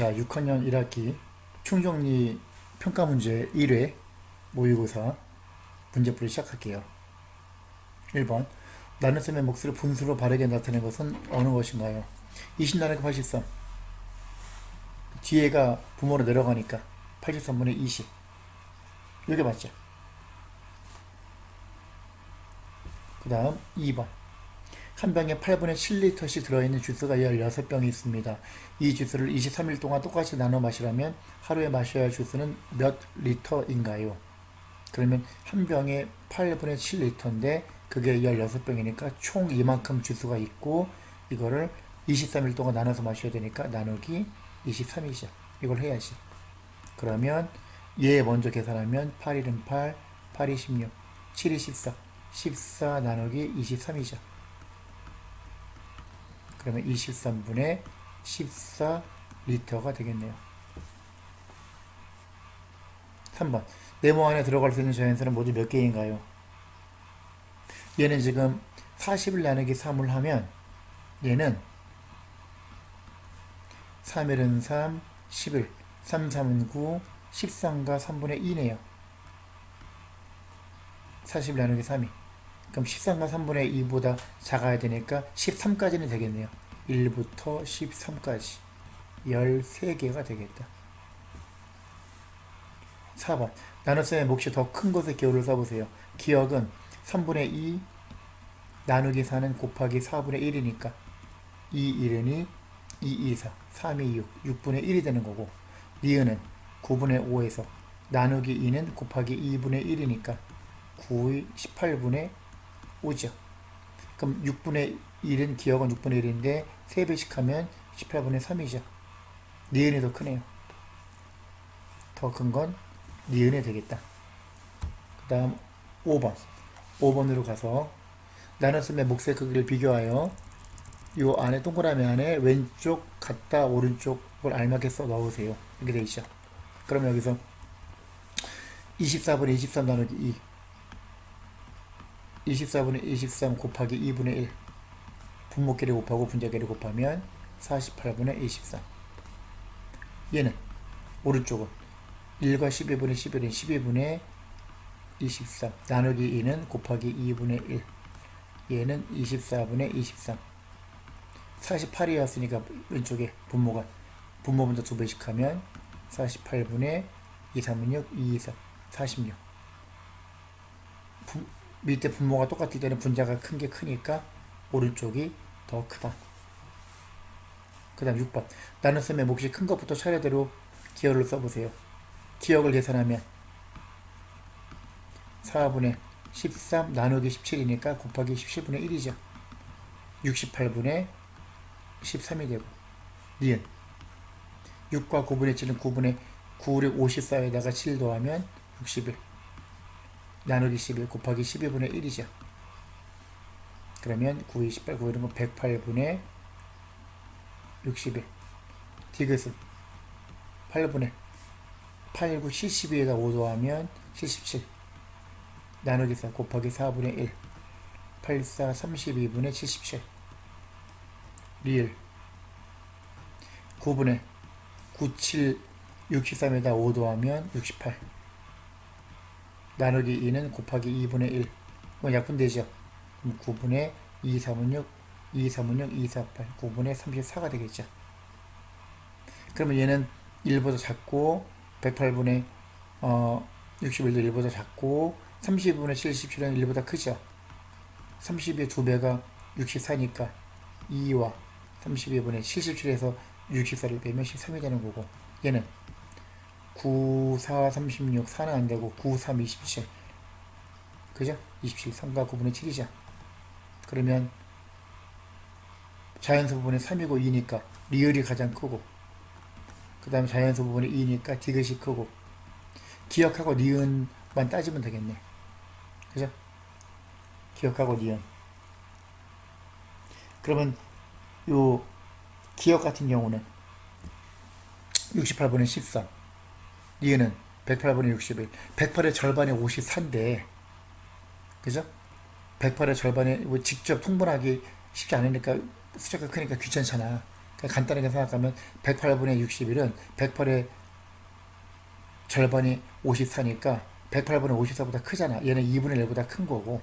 자, 6학년 1학기 충정리 평가문제 1회 모의고사 문제풀이 시작할게요. 1번 나눗셈의 몫을 분수로 바르게 나타낸 것은 어느 것인가요? 20 나누기 83 뒤에가 부모로 내려가니까 83분의 20 이게 맞죠? 그 다음 2번 한 병에 8분의 7리터씩 들어있는 주스가 16병이 있습니다. 이 주스를 23일 동안 똑같이 나눠 마시라면 하루에 마셔야 할 주스는 몇 리터인가요? 그러면 한 병에 8분의 7리터인데 그게 16병이니까 총 이만큼 주스가 있고 이거를 23일 동안 나눠서 마셔야 되니까 나누기 23이죠. 이걸 해야지. 그러면 얘 먼저 계산하면 8, 1은 8, 8이 16, 7이 14, 14 나누기 23이죠. 그러면 23분의 14리터가 되겠네요. 3번 네모 안에 들어갈 수 있는 자연수는 모두 몇 개인가요? 얘는 지금 40을 나누기 3을 하면 얘는 3일은 3, 11, 3, 3은 9, 13과 3분의 2네요. 40 나누기 3이. 그럼 13과 3분의 2보다 작아야 되니까 13까지는 되겠네요. 1부터 13까지 13개가 되겠다. 4번 나눗셈의 몫이 더 큰 것의 기호를 써보세요. 기억은 3분의 2 나누기 4는 곱하기 4분의 1이니까 2, 1은 2, 2, 2, 4, 3이 6, 6분의 1이 되는 거고 니은은 9분의 5에서 나누기 2는 곱하기 2분의 1이니까 9의 18분의 5죠. 그럼 6분의 1은 기억은 6분의 1인데 3배씩 하면 18분의 3이죠. 니은이 더 크네요. 더 큰 건 니은이 되겠다. 그 다음 5번 5번으로 가서 나눗셈의 몫의 크기를 비교하여 이 안에 동그라미 안에 왼쪽 같다 오른쪽을 알맞게 써 넣으세요. 이렇게 돼 있죠. 그럼 여기서 24분의 23 나누기 2 24분의 23 곱하기 2분의 1 분모끼리 곱하고 분자끼리 곱하면 48분의 23 얘는 오른쪽은 1과 12분의 11은 12분의 23 나누기 2는 곱하기 2분의 1 얘는 24분의 23 48이었으니까 왼쪽에 분모 분자 2배씩 하면 48분의 2, 3은 6, 2, 2, 4, 46 밑에 분모가 똑같을 때는 분자가 큰 게 크니까 오른쪽이 더 크다. 그 다음 6번 나눗셈의 몫이 큰 것부터 차례대로 기호를 써보세요. 기억을 계산하면 4분의 13 나누기 17이니까 곱하기 17분의 1이죠. 68분의 13이 되고 니은 6과 9분의 7은 9분의 9를 54에다가 7 더하면 61 나누기 11 곱하기 12분의 1이죠. 그러면 9, 28, 9 이런 건 108분의 61 디귿은 8분의 8, 9, 72에다 5 더하면 77 나누기 4 곱하기 4분의 1 8, 4, 32분의 77 리을 9분의 9, 7, 63에다 5 더하면 68 나누기 2는 곱하기 2분의 1 이건 약분되죠. 그럼 9분의 2, 3은 6 2, 3은 6, 2, 4, 8 9분의 34가 되겠죠. 그러면 얘는 1보다 작고 108분의 61도 1보다 작고 32분의 77은 1보다 크죠. 32의 2배가 64니까 2와 32분의 77에서 64를 빼면 13이 되는 거고 얘는 9, 4, 36, 4는 안 되고 9, 3, 27 그죠? 27, 3과 9분의 7이죠. 그러면 자연수 부분이 3이고 2니까 리을이 가장 크고 그 다음에 자연수 부분이 2니까 디귿이 크고 기억하고 니은만 따지면 되겠네. 그죠? 기억하고 니은. 그러면 요 기억 같은 경우는 68분의 13 니은은 108분의 61 108의 절반이 54인데 그죠? 108의 절반에 뭐 직접 통분하기 쉽지 않으니까 숫자가 크니까 귀찮잖아. 그러니까 간단하게 생각하면 108분의 61은 108의 절반이 54니까 108분의 54보다 크잖아. 얘는 2분의 1보다 큰 거고,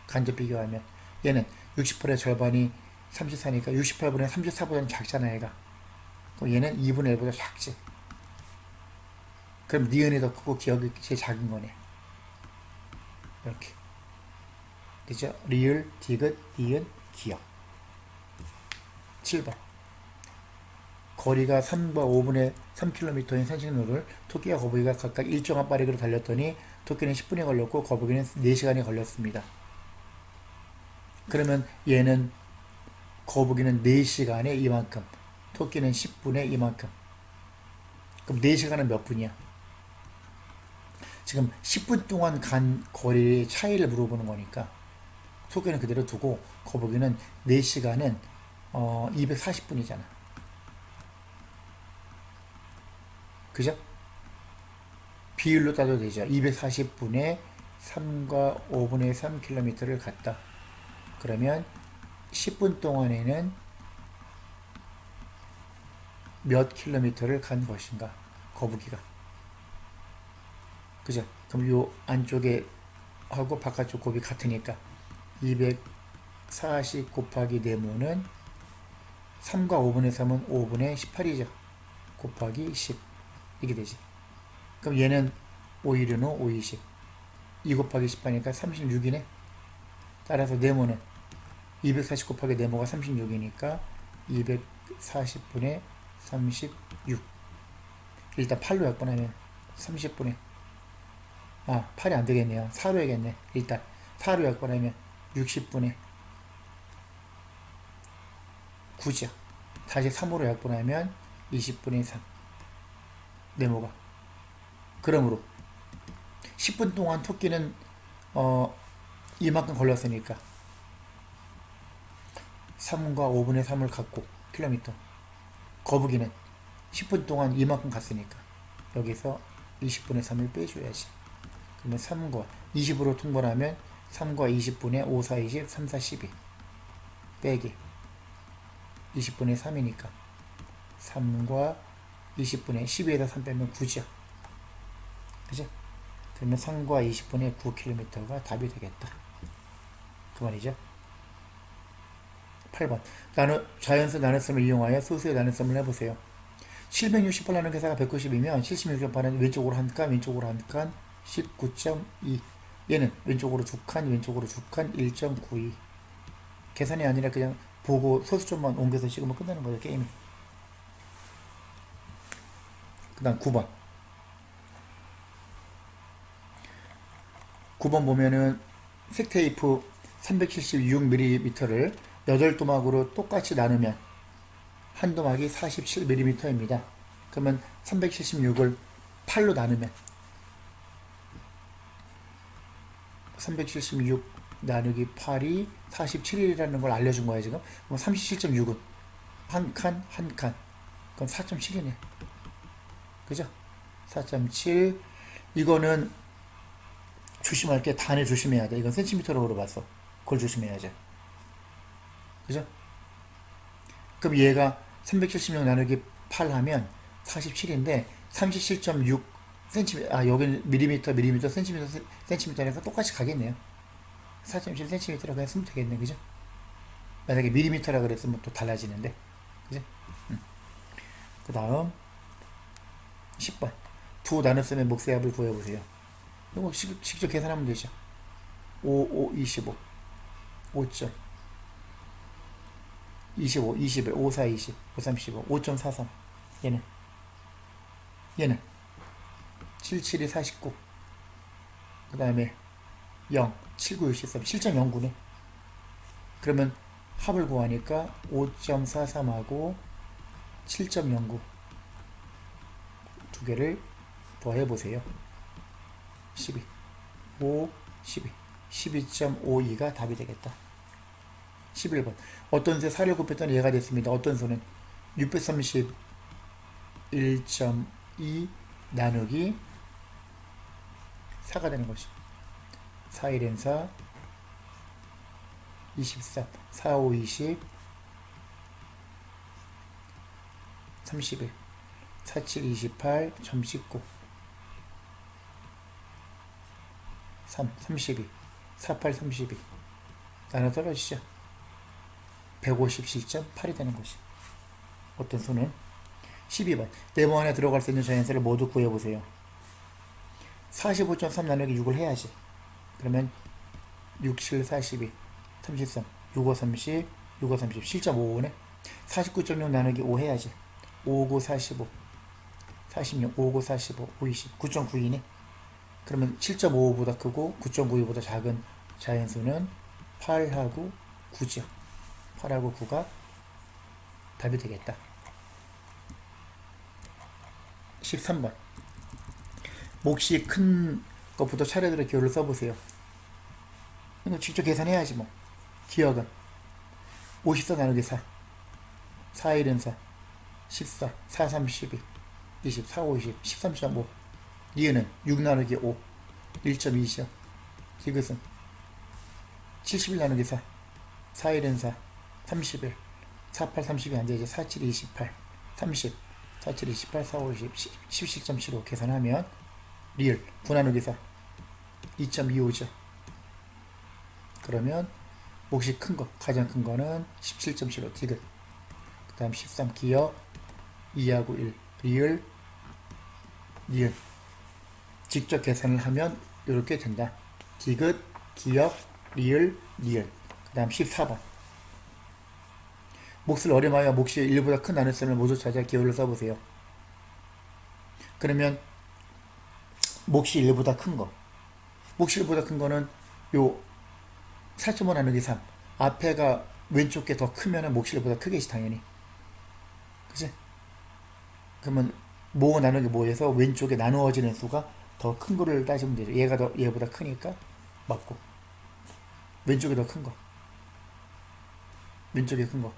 간접 비교하면. 얘는 68의 절반이 34니까 68분의 34보다는 작잖아, 얘가. 그럼 얘는 2분의 1보다 작지. 그럼 니은이 더 크고 기억이 제일 작은 거네. 이렇게. 그죠? 리을, 디귿, 니은, 기억. 7번. 거리가 3과 5분의 3km인 산책로를 토끼와 거북이가 각각 일정한 빠르기로 달렸더니 토끼는 10분이 걸렸고 거북이는 4시간이 걸렸습니다. 그러면 얘는 거북이는 4시간에 이만큼, 토끼는 10분에 이만큼. 그럼 4시간은 몇 분이야? 지금 10분 동안 간 거리의 차이를 물어보는 거니까 토끼는 그대로 두고 거북이는 4시간은 240분이잖아. 그죠? 비율로 따져도 되죠. 240분에 3과 5분의 3km를 갔다. 그러면 10분 동안에는 몇 킬로미터를 간 것인가? 거북이가. 그죠? 그럼 요 안쪽에 하고 바깥쪽 곱이 같으니까 240 곱하기 네모는 3과 5분의 3은 5분의 18이죠. 곱하기 10 이게 되지. 그럼 얘는 5일은 5, 20 2 곱하기 10 하니까 36이네. 따라서 네모는 240 곱하기 네모가 36이니까 240분의 36. 일단 8로 약분하면 30분의 8이 안 되겠네요. 4로 해야겠네. 일단 4로 약분하면 60분의 9죠. 다시 3으로 약분하면 20분의 3. 네모가. 그러므로 10분 동안 토끼는 이만큼 걸렸으니까 3과 5분의 3을 갖고 킬로미터. 거북이는 10분 동안 이만큼 갔으니까 여기서 20분의 3을 빼줘야지. 그러면 3과 20으로 통분하면 3과 20분의 5, 4, 20, 3, 4, 12 빼기 20분의 3이니까 3과 20분의 12에다 3 빼면 9죠. 그죠? 그러면 3과 20분의 9km가 답이 되겠다. 그 말이죠. 8번. 자연수 나눗셈을 이용하여 소수의 나눗셈을 해보세요. 768라는 계사가 190이면 76.8은 왼쪽으로 한 칸, 왼쪽으로 한 칸, 19.2. 얘는 왼쪽으로 두 칸, 왼쪽으로 두 칸, 1.92. 계산이 아니라 그냥 보고 소수점만 옮겨서 찍으면 끝나는 거죠, 게임이. 그 다음 9번. 9번 보면은 색테이프 376mm를 8도막으로 똑같이 나누면 한 도막이 47mm입니다. 그러면 376을 8로 나누면 376 나누기 8이 47이라는 걸 알려준 거야 지금. 그럼 37.6은 한 칸, 한 칸. 그럼 4.7이네. 그죠? 4.7. 이거는 조심할 게 단에 조심해야 돼. 이건 센티미터로 물어봤어. 그걸 조심해야죠. 그죠? 그럼 얘가 376 나누기 8 하면 47인데 37.6 cm, 여기는 밀리미터, 센티미터, 센티미터니까 똑같이 가겠네요. 4.7cm라고 그냥 쓰면 되겠네. 그죠? 만약에 밀리미터라 그랬으면 또 달라지는데. 그죠? 그 다음 10번. 두 나눗셈의 몫의 합을 구해보세요. 이거 직접 계산하면 되죠. 5, 5, 25. 5점. 25, 21, 5, 4, 20, 5, 35, 5.43. 얘는 7, 7이 49. 그 다음에 0, 7, 9, 63, 7.09네. 그러면 합을 구하니까 5.43하고 7.09 두 개를 더해보세요. 12, 5, 12, 12.52가 답이 되겠다. 11번. 어떤 새 4를 곱했더니 얘가 됐습니다. 어떤 수는 631.2 나누기 4가 되는 것이. 4, 1엔 4, 23, 4, 5, 20, 31, 47, 28, 점 찍고 3, 32, 48, 32 나눠 떨어지죠. 157.8이 되는 것이. 어떤 수는 12번 네모 안에 들어갈 수 있는 자연수를 모두 구해보세요. 45.3 나누기 6을 해야지. 그러면 6, 7, 42, 33, 6, 5, 30, 6, 5, 30, 7.55네. 49.6 나누기 5 해야지. 5, 9, 45, 46, 5, 9, 45, 5, 20, 9.92네. 그러면 7.55보다 크고 9.92보다 작은 자연수는 8하고 9죠. 8하고 9가 답이 되겠다. 13번 몫이 큰 것부터 차례대로 기호를 써보세요. 이거 직접 계산해야지 뭐. 기억은 54 나누기 4, 4, 1은 4, 14, 4, 3, 12, 20, 4, 5, 20, 13.5. 니은은 6 나누기 5, 1.2죠. 디귿은 71 나누기 4, 4, 1은 4, 31, 4, 8, 32 안 되죠. 4, 7, 28, 30, 4, 7, 28, 4, 5, 20, 17.75 계산하면 리을 9 나누기 4, 2.25죠. 그러면 몫이 큰 거, 가장 큰 거는 17.75 디귿. 그 다음 13 기억, 2하고 1 리을, 니은. 직접 계산을 하면 이렇게 된다. 디귿, 기억, 리을, 니은. 그 다음 14번 몫을 어림하여 몫이 1보다 큰 나눗셈을 모두 찾아 기호를 써보세요. 그러면 몫이 1보다 큰 거, 몫이 1보다 큰 거는 요 4.5 나누기 3 앞에가 왼쪽 게 더 크면은 몫이 1보다 크겠지 당연히. 그치? 그러면 모 나누기 모에서 왼쪽에 나누어지는 수가 더 큰 거를 따지면 되죠. 얘가 더 얘보다 크니까 맞고, 왼쪽이 더 큰 거, 왼쪽이 큰 거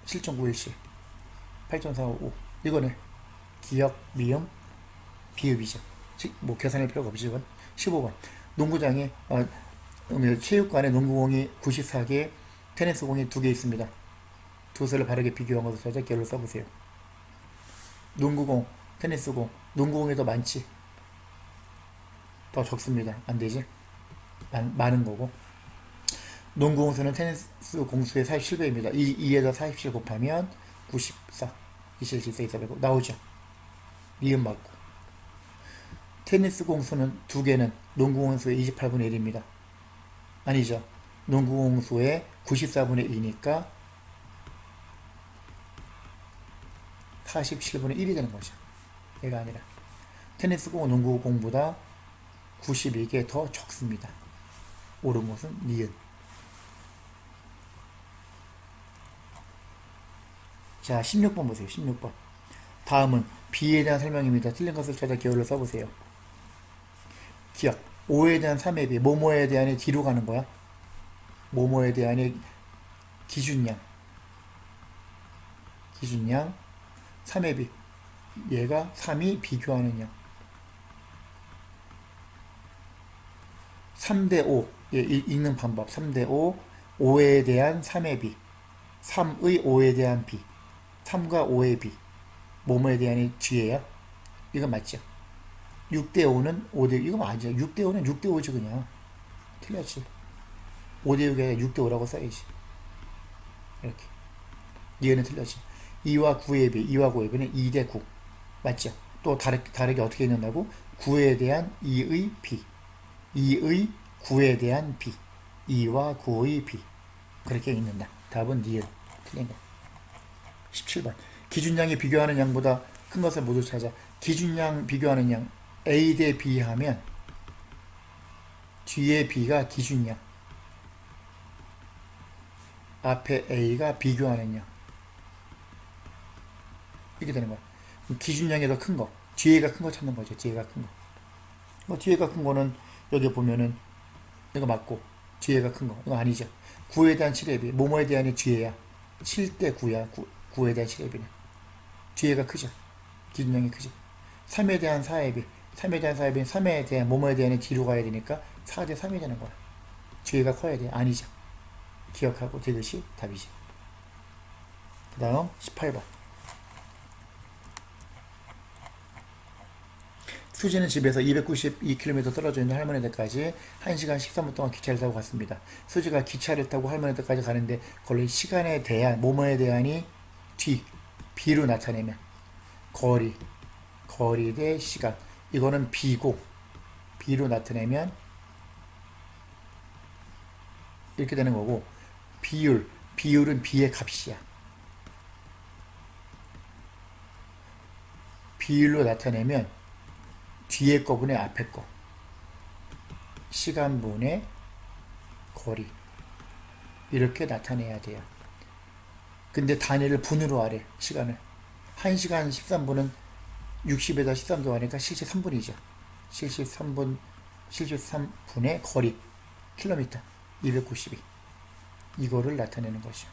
7.91씩 8.455 이거는 기역, 미음, 비읍이죠. 뭐 계산할 필요가 없지. 이건 15번 농구장에 체육관에 농구공이 94개, 테니스공이 2개 있습니다. 두 수를 바르게 비교한 것을 찾아 기호를 써보세요. 농구공, 테니스공, 농구공이 더 많지? 더 적습니다. 안 되지? 많은 거고. 농구공 수는 테니스 공수의 47배입니다. 2에다 47 곱하면 94. 27, 14, 24, 나오죠. 니은 맞고. 테니스 공수는 2개는 농구 공수의 28분의 1입니다. 아니죠. 농구 공수의 94분의 2니까 47분의 1이 되는 거죠. 얘가 아니라. 테니스 공은 농구 공보다 92개 더 적습니다. 옳은 것은 니은. 자, 16번 보세요. 16번. 다음은 B에 대한 설명입니다. 틀린 것을 찾아 기호를 써보세요. 기억. 5에 대한 3의 비. 뭐뭐에 대한이 뒤로 가는 거야. 뭐뭐에 대한이 기준량. 기준량. 3의 비. 얘가 3이 비교하는 양. 3대 5. 예, 읽는 방법. 3대 5. 5에 대한 3의 비. 3의 5에 대한 비. 3과 5의 비. 뭐뭐에 대한이 뒤에야? 이건 맞죠? 6대 5는 5대 6. 이거 맞아. 6대 5는 6대 5지 그냥. 틀렸지. 5대 6이 아니라 6대 5라고 써야지. 이렇게. 얘는 틀렸지. 2와 9의 비. 2와 9의 비는 2대 9. 맞죠? 또 다르게 어떻게 읽는다고? 9에 대한 2의 비. 2의 9에 대한 비. 2와 9의 비. 그렇게 읽는다. 답은 니은. 틀린 거. 17번. 기준량이 비교하는 양보다 큰 것을 모두 찾아. 기준량 비교하는 양. A 대 B 하면 뒤에 B가 기준량. 앞에 A가 비교하는 양. 이렇게 되는 거야. 기준량이 더 큰 거. 뒤에가 큰 거 찾는 거죠. 뒤에가 큰 거. 뒤에가 큰 거는 여기 보면은 이거 맞고 뒤에가 큰 거. 이거 아니죠. 9에 대한 7의 비. 뭐뭐에 대한이 뒤에야. 7대 9야. 9에 대한 7의 비는. 뒤에가 크죠. 기준량이 크죠. 3에 대한 4의 비. 3에 대한 4의 비는 3에 대한 뭐뭐에 대한 뒤로 가야 되니까 4대 3이 되는 거야. 뒤에가 커야 돼. 아니죠. 기억하고 되듯이 답이지. 그 다음 18번. 수지는 집에서 292km 떨어져 있는 할머니 댁까지 1시간 13분 동안 기차를 타고 갔습니다. 수지가 기차를 타고 할머니 댁까지 가는데 거리 시간에 대한 뭐뭐에 대한이 B로 나타내면 거리 대 시간, 이거는 B고 B로 나타내면 이렇게 되는 거고, 비율은 B의 값이야. 비율로 나타내면 뒤에 거분의 앞에 거, 시간분의 거리, 이렇게 나타내야 돼요. 근데 단위를 분으로 하래. 시간을 1시간 13분은 60에다 13도 하니까 73분이죠. 73분의 거리 킬로미터 292, 이거를 나타내는 것이죠.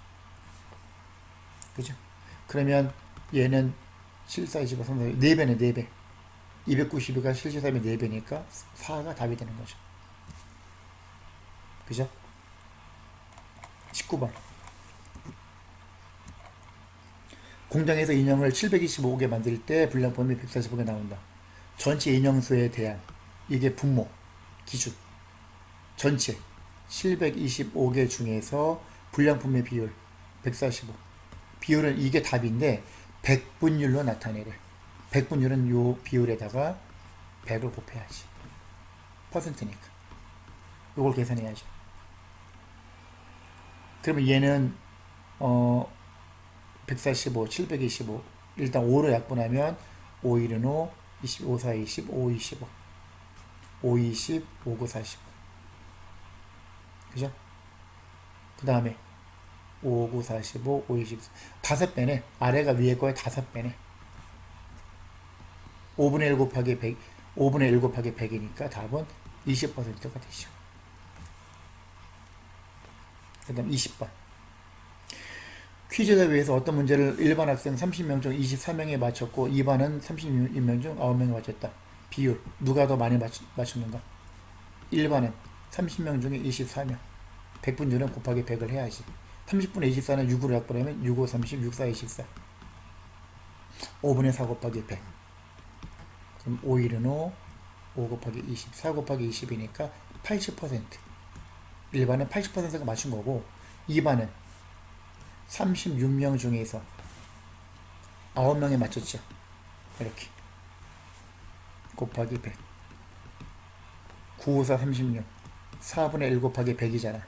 그죠? 그러면 얘는 7, 4, 25, 3, 4, 4배네. 4배. 292가 73의 4배니까 4가 답이 되는 거죠. 그죠? 19번. 공장에서 인형을 725개 만들 때 분량품이 145개 나온다. 전체 인형수에 대한, 이게 분모 기준. 전체 725개 중에서 분량품의 비율 145. 비율은 이게 답인데 100분율로 나타내래. 100분율은 요 비율에다가 100을 곱해야지. 퍼센트니까. 요걸 계산해야죠. 그러면 얘는 145, 725. 일단 5로 약분하면 5, 1은 5, 25, 4, 20, 5, 25. 5, 20, 5, 9, 45. 그죠? 그 다음에 5, 9, 45, 5, 20. 5배네. 아래가 위에 거에 5배네. 5분의 1 곱하기 100, 5분의 1 곱하기 100이니까 답은 20%가 되죠. 그 다음 20번. 퀴즈 대회에서 어떤 문제를 1반 학생 30명 중 24명에 맞췄고 2반은 32명 중 9명에 맞췄다. 비율. 누가 더 많이 맞췄는가? 1반은 30명 중에 24명. 100분율은 곱하기 100을 해야지. 30분의 24는 6으로 약분하면 6, 5, 30, 6, 4, 24. 5분의 4 곱하기 100. 그럼 5, 1은 5, 5 곱하기 20, 4 곱하기 20이니까 80%. 1반은 80%가 맞춘 거고, 2반은 36명 중에서 9명에 맞췄죠. 이렇게. 곱하기 100. 9, 5, 4, 36. 4분의 1 곱하기 100이잖아.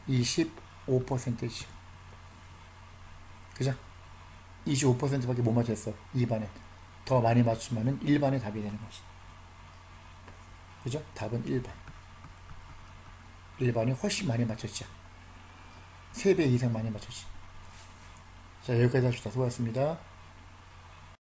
25%죠. 그죠? 25%밖에 못 맞췄어. 2반은. 더 많이 맞추면은 1반의 답이 되는 거지. 그죠? 답은 1반. 1반이 훨씬 많이 맞췄죠. 3배 이상 많이 맞췄지. 자, 여기까지 합시다. 수고하셨습니다.